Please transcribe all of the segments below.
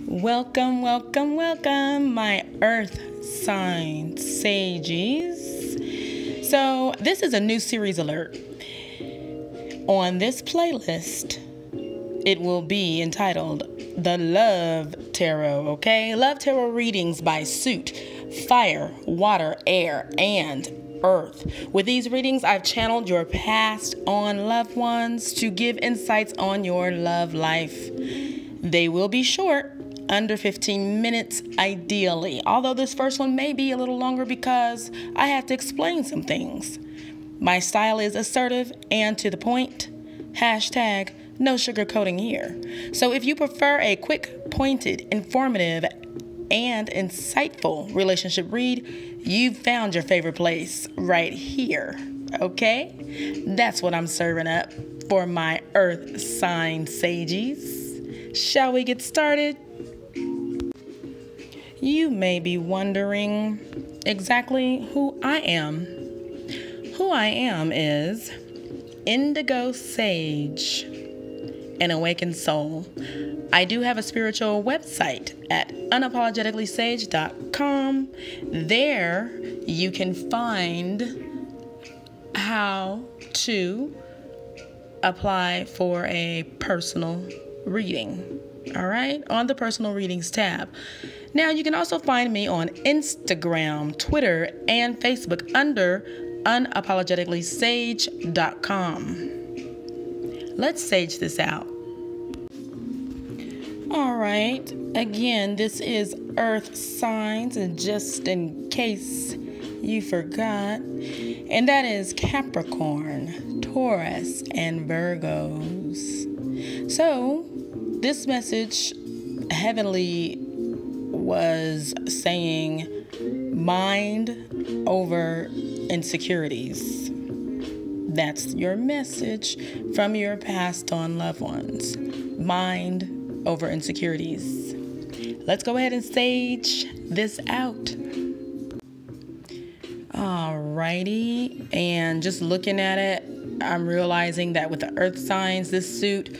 Welcome, welcome, welcome, my earth sign sages. So this is a new series alert. On this playlist, it will be entitled The Love Tarot, okay? Love Tarot readings by suit, fire, water, air, and earth. With these readings, I've channeled your past on loved ones to give insights on your love life. They will be short, under 15 minutes ideally, although this first one may be a little longer because I have to explain some things. My style is assertive and to the point. Hashtag no sugarcoating here. So if you prefer a quick, pointed, informative, and insightful relationship read, you've found your favorite place right here, okay? That's what I'm serving up for my earth sign sages. Shall we get started? You may be wondering exactly who I am. Who I am is Indigo Sage, an awakened soul. I do have a spiritual website at unapologeticallysage.com. There you can find how to apply for a personal reading. All right, on the personal readings tab. Now you can also find me on Instagram, Twitter, and Facebook under unapologeticallysage.com. Let's sage this out. All right, again, this is earth signs, and just in case you forgot, and that is Capricorn, Taurus, and Virgos. So this message heavenly was saying mind over insecurities. That's your message from your passed on loved ones. Mind over insecurities. Let's go ahead and sage this out. Alrighty, and just looking at it, I'm realizing that with the earth signs, this suit,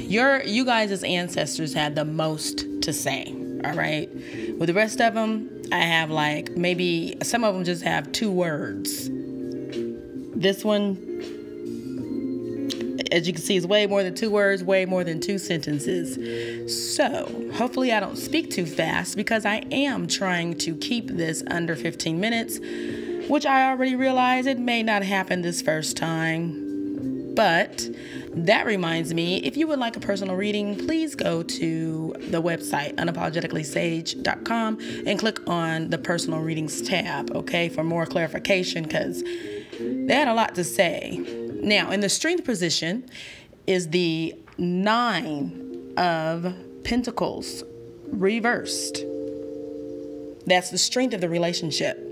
you guys as ancestors had the most to say, all right? With the rest of them, I have like maybe some of them just have 2 words. This one, as you can see, is way more than 2 words, way more than 2 sentences. So hopefully I don't speak too fast because I am trying to keep this under 15 minutes, which I already realize it may not happen this first time. But that reminds me, if you would like a personal reading, please go to the website, unapologeticallysage.com, and click on the personal readings tab, okay, for more clarification, because they had a lot to say. Now, in the strength position is the 9 of Pentacles reversed. That's the strength of the relationship.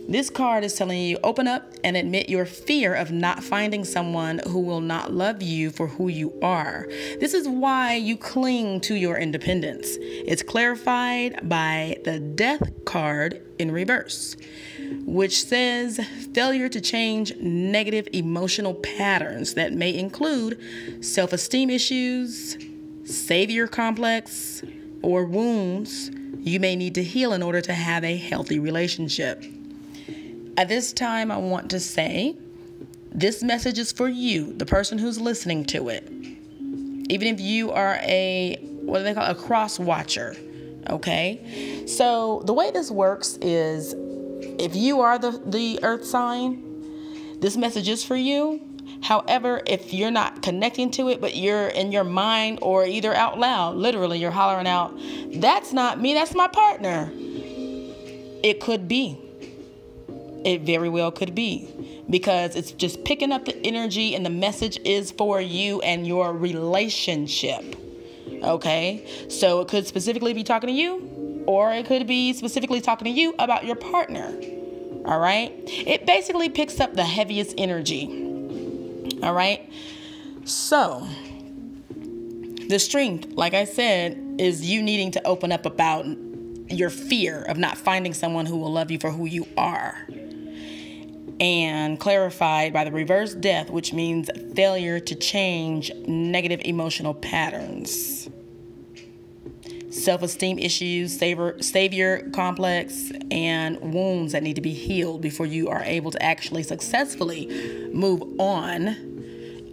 This card is telling you, open up and admit your fear of not finding someone who will not love you for who you are. This is why you cling to your independence. It's clarified by the Death card in reverse, which says failure to change negative emotional patterns that may include self-esteem issues, savior complex, or wounds you may need to heal in order to have a healthy relationship. At this time, I want to say this message is for you, the person who's listening to it. Even if you are a cross watcher, okay? So the way this works is if you are the earth sign, this message is for you. However, if you're not connecting to it, but you're in your mind or either out loud, literally you're hollering out, that's not me, that's my partner. It could be. It very well could be, because it's just picking up the energy and the message is for you and your relationship. Okay, so it could specifically be talking to you, or it could be specifically talking to you about your partner. All right, it basically picks up the heaviest energy. All right, so the strength, like I said, is you needing to open up about your fear of not finding someone who will love you for who you are. And clarified by the reverse death, which means failure to change negative emotional patterns. self-esteem issues, savior complex, and wounds that need to be healed before you are able to actually successfully move on.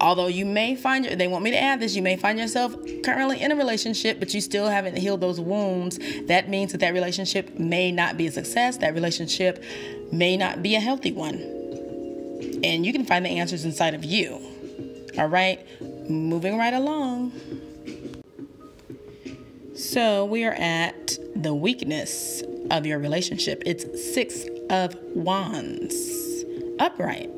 Although you may find, they want me to add this, you may find yourself currently in a relationship, but you still haven't healed those wounds. That means that relationship may not be a success. That relationship may not be a healthy one. And you can find the answers inside of you. All right, moving right along. So we are at the weakness of your relationship. It's 6 of Wands, upright.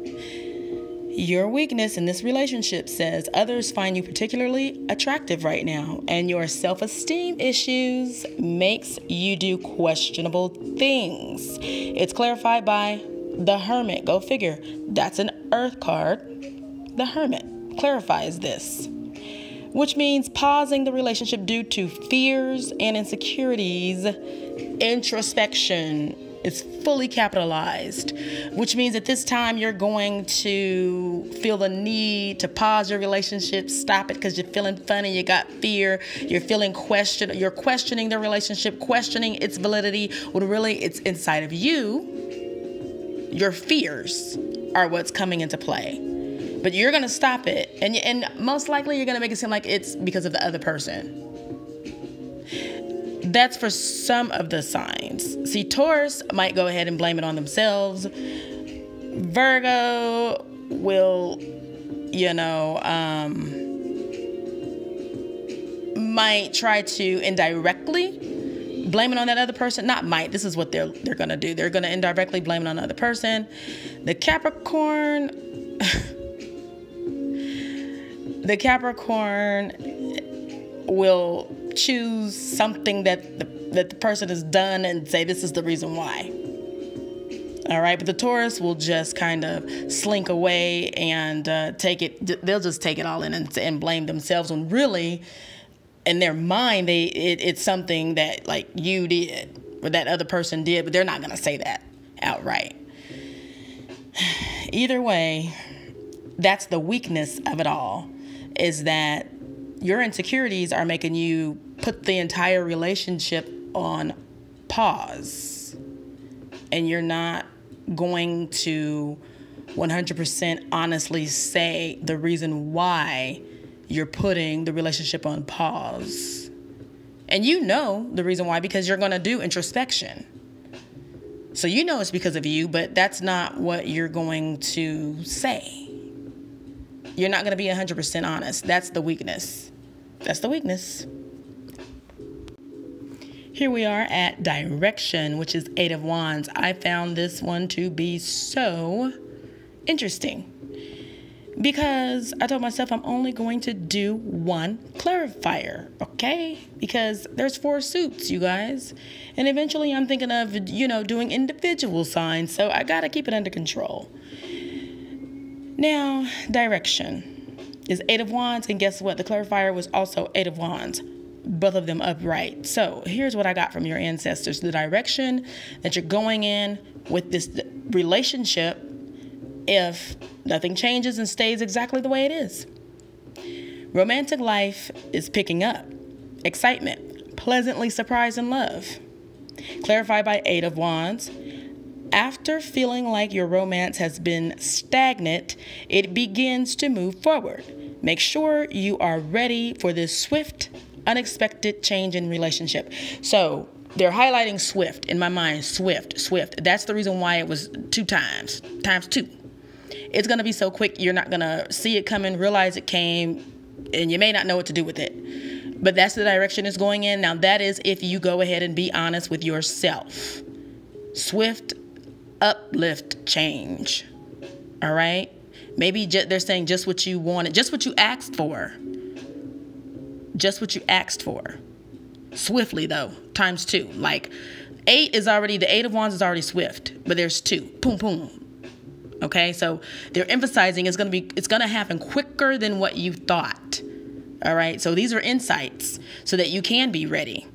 Your weakness in this relationship says others find you particularly attractive right now, and your self-esteem issues makes you do questionable things. It's clarified by the Hermit. Go figure. That's an Earth card. The Hermit clarifies this, which means pausing the relationship due to fears and insecurities. Introspection is fully capitalized, which means at this time you're going to feel the need to pause your relationship, stop it because you're feeling funny, you got fear, you're feeling you're questioning the relationship, questioning its validity, when really it's inside of you. Your fears are what's coming into play. But you're going to stop it, and most likely you're going to make it seem like it's because of the other person. That's for some of the signs. See, Taurus might go ahead and blame it on themselves. Virgo will, might try to indirectly blame it on that other person. Not might. This is what they're going to do. They're going to indirectly blame it on the other person. The Capricorn... The Capricorn will choose something that the person has done and say this is the reason why. All right, but the Taurus will just kind of slink away and take it. They'll just take it all in and blame themselves, when really, in their mind, it's something that like you did or that other person did, but they're not going to say that outright. Either way, that's the weakness of it all. Is that your insecurities are making you put the entire relationship on pause, and you're not going to 100% honestly say the reason why you're putting the relationship on pause. And you know the reason why, because you're going to do introspection. So you know it's because of you, but that's not what you're going to say. You're not going to be 100% honest. That's the weakness. That's the weakness. Here we are at direction, which is 8 of Wands. I found this one to be so interesting because I told myself I'm only going to do one clarifier, okay? Because there's 4 suits, you guys. And eventually I'm thinking of, doing individual signs. So I got to keep it under control. Now, direction is 8 of Wands, and guess what? The clarifier was also 8 of Wands, both of them upright. So here's what I got from your ancestors. The direction that you're going in with this relationship, if nothing changes and stays exactly the way it is. Romantic life is picking up. Excitement, pleasantly surprised in love. Clarified by 8 of Wands. After feeling like your romance has been stagnant, it begins to move forward. Make sure you are ready for this swift, unexpected change in relationship. So they're highlighting swift in my mind. Swift. That's the reason why it was 2 times 2. It's going to be so quick, you're not going to see it coming, realize it came, and you may not know what to do with it. But that's the direction it's going in. Now, that is if you go ahead and be honest with yourself. Swift, uplift, change. All right? Maybe they're saying just what you wanted, just what you asked for. Just what you asked for. Swiftly, though, times 2. Like, 8 is already, the 8 of Wands is already swift, but there's 2. Boom, boom. Okay, so they're emphasizing it's going to happen quicker than what you thought. All right, so these are insights so that you can be ready.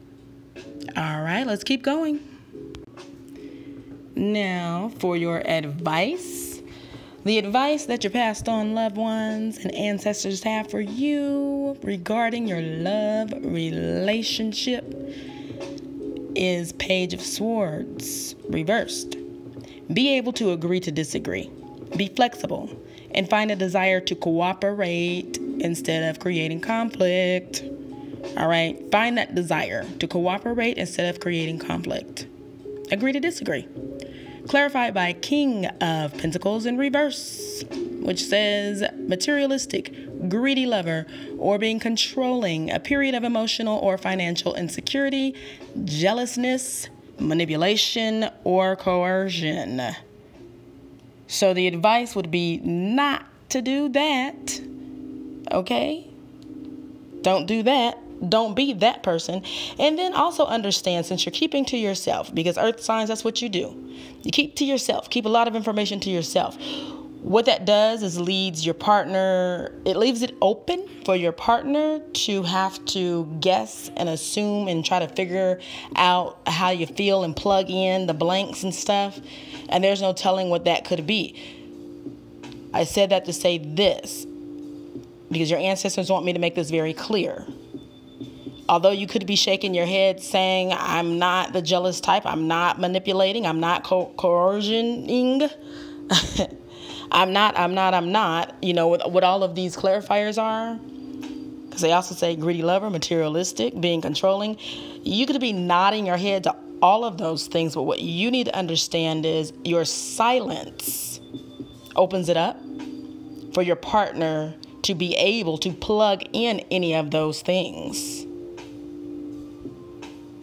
All right, let's keep going. Now, for your advice, The advice that your passed on loved ones and ancestors have for you regarding your love relationship is Page of Swords reversed. Be able to agree to disagree. Be flexible and find a desire to cooperate instead of creating conflict. All right, find that desire to cooperate instead of creating conflict. Agree to disagree. Clarified by King of Pentacles in reverse, which says materialistic, greedy lover, or being controlling, a period of emotional or financial insecurity, jealousness, manipulation, or coercion. So the advice would be not to do that. Okay? Don't do that. Don't be that person. And then also understand, since you're keeping to yourself, because earth signs, that's what you do. You keep to yourself. Keep a lot of information to yourself. What that does is leaves your partner, it leaves it open for your partner to have to guess and assume and try to figure out how you feel and plug in the blanks and stuff. And there's no telling what that could be. I said that to say this, because your ancestors want me to make this very clear. Although you could be shaking your head saying, I'm not the jealous type, I'm not manipulating, I'm not coercioning, I'm not, you know, what all of these clarifiers are, because they also say greedy lover, materialistic, being controlling. You could be nodding your head to all of those things, but what you need to understand is your silence opens it up for your partner to be able to plug in any of those things.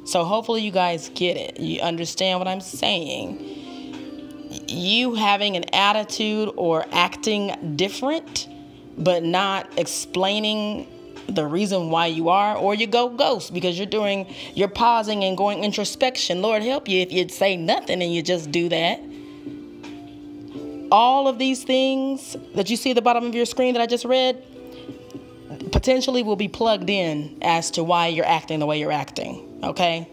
So hopefully you guys get it. You understand what I'm saying. You having an attitude or acting different, but not explaining the reason why you are, or you go ghost because you're pausing and going introspection. Lord help you if you'd say nothing and you just do that. All of these things that you see at the bottom of your screen that I just read potentially will be plugged in as to why you're acting the way you're acting. Okay?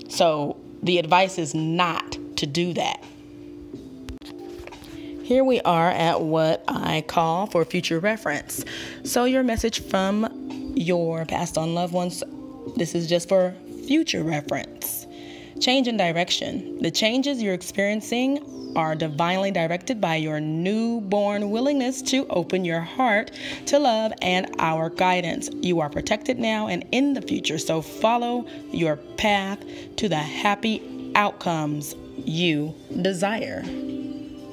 So the advice is not to do that. Here we are at what I call for future reference. So your message from your passed on loved ones, this is just for future reference. Change in direction. The changes you're experiencing are divinely directed by your newborn willingness to open your heart to love and our guidance. You are protected now and in the future, so follow your path to the happy outcomes you desire.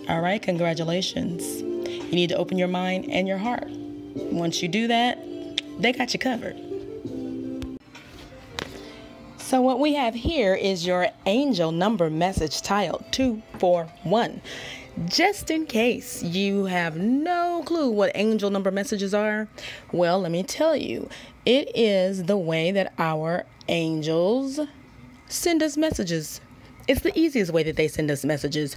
All right, congratulations. You need to open your mind and your heart. Once you do that, they got you covered. So what we have here is your angel number message tiled 241. Just in case you have no clue what angel number messages are, well, let me tell you, it is the way that our angels send us messages. It's the easiest way that they send us messages.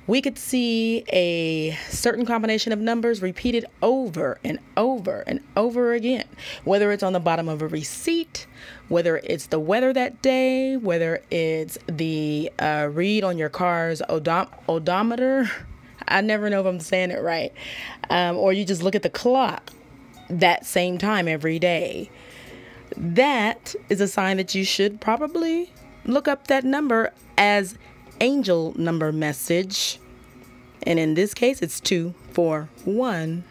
We could see a certain combination of numbers repeated over and over and over again, whether it's on the bottom of a receipt, whether it's the weather that day, whether it's the read on your car's odometer. I never know if I'm saying it right. Or you just look at the clock that same time every day. That is a sign that you should probably look up that number as angel number message, and in this case it's 241.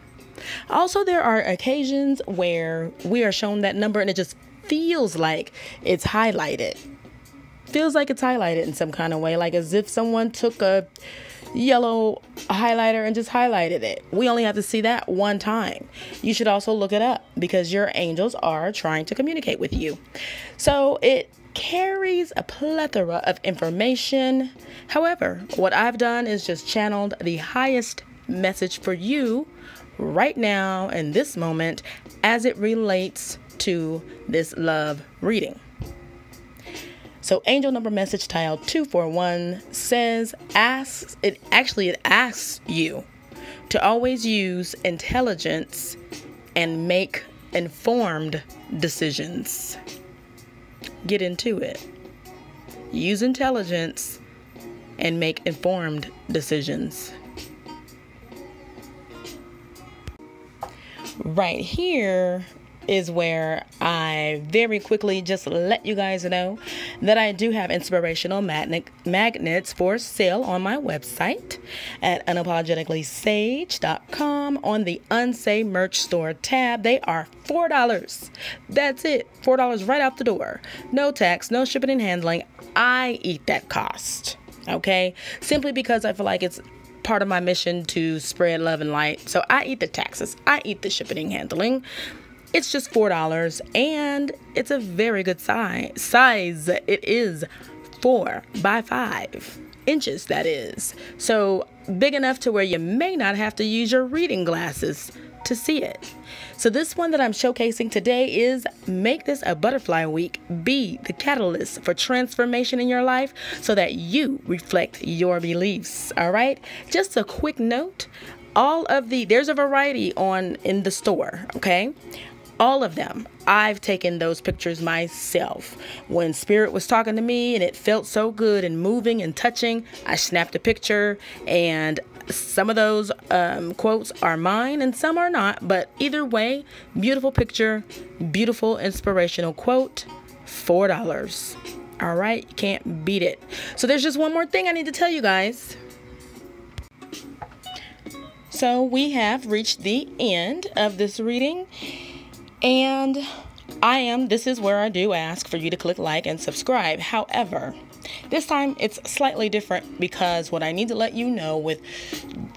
Also, there are occasions where we are shown that number and it just feels like it's highlighted. Feels like it's highlighted in some kind of way, like as if someone took a yellow highlighter and just highlighted it. We only have to see that one time. You should also look it up because your angels are trying to communicate with you. So it carries a plethora of information. However, what I've done is just channeled the highest message for you right now in this moment as it relates to this love reading. So angel number message tiled 241 says, it asks you to always use intelligence and make informed decisions. Get into it. Use intelligence and make informed decisions. right here is where I very quickly just let you guys know that I do have inspirational magnets for sale on my website at unapologeticallysage.com on the Unsay merch store tab. They are $4. That's it. $4 right out the door. No tax, no shipping and handling. I eat that cost. Okay? Simply because I feel like it's part of my mission to spread love and light. So I eat the taxes. I eat the shipping and handling. It's just $4 and it's a very good size. It is 4 by 5 inches, that is. So big enough to where you may not have to use your reading glasses to see it. So this one that I'm showcasing today is Make This a Butterfly Week. Be the catalyst for transformation in your life so that you reflect your beliefs. All right. Just a quick note. There's a variety in the store. Okay. All of them, I've taken those pictures myself. When Spirit was talking to me and it felt so good and moving and touching, I snapped a picture, and some of those quotes are mine and some are not. But either way, beautiful picture, beautiful inspirational quote, $4. All right, you can't beat it. So there's just one more thing I need to tell you guys. So we have reached the end of this reading. And this is where I do ask for you to click like and subscribe. However, this time it's slightly different because what I need to let you know with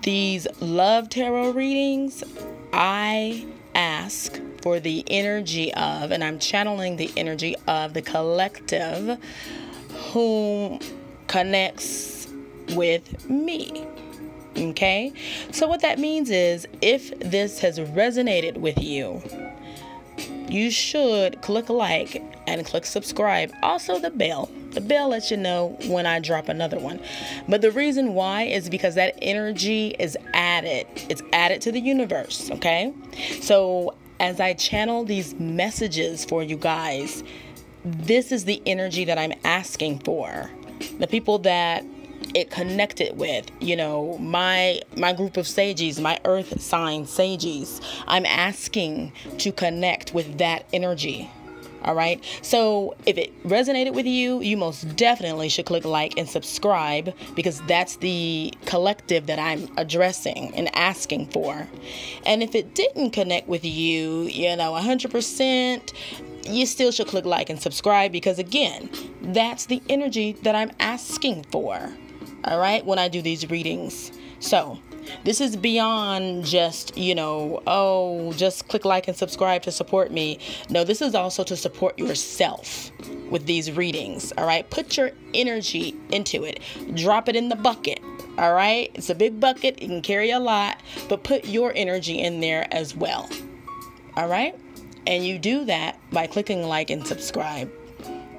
these love tarot readings, I ask for the energy of, and I'm channeling the energy of the collective who connects with me. Okay? So what that means is if this has resonated with you, you should click like and click subscribe. Also the bell. The bell lets you know when I drop another one. But the reason why is because that energy is added. It's added to the universe, okay? So as I channel these messages for you guys, this is the energy that I'm asking for. The people that it connected with, my group of sages, my earth sign sages, I'm asking to connect with that energy. All right. So if it resonated with you, you most definitely should click like and subscribe, because that's the collective that I'm addressing and asking for. And if it didn't connect with you, 100%, you still should click like and subscribe, because again, that's the energy that I'm asking for. All right, when I do these readings. So this is beyond just, just click like and subscribe to support me. No, this is also to support yourself with these readings. All right, put your energy into it. Drop it in the bucket. All right, it's a big bucket. It can carry a lot, but put your energy in there as well. All right, and you do that by clicking like and subscribe.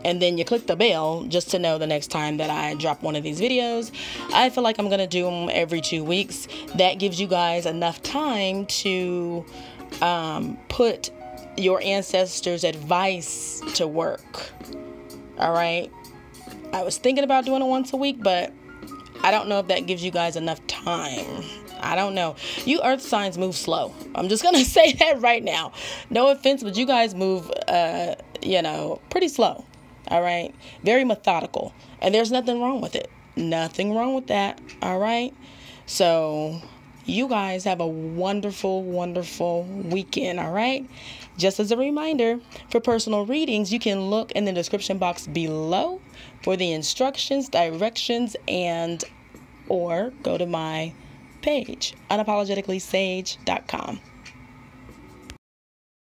And then you click the bell just to know the next time that I drop one of these videos. I feel like I'm going to do them every 2 weeks. That gives you guys enough time to put your ancestors' advice to work. All right. I was thinking about doing it once a week, but I don't know if that gives you guys enough time. I don't know. You earth signs move slow. I'm just going to say that right now. No offense, but you guys move, pretty slow. All right. Very methodical. And there's nothing wrong with it. Nothing wrong with that. All right. So you guys have a wonderful, wonderful weekend. All right. Just as a reminder, for personal readings, you can look in the description box below for the instructions, directions, or go to my page, unapologeticallysage.com.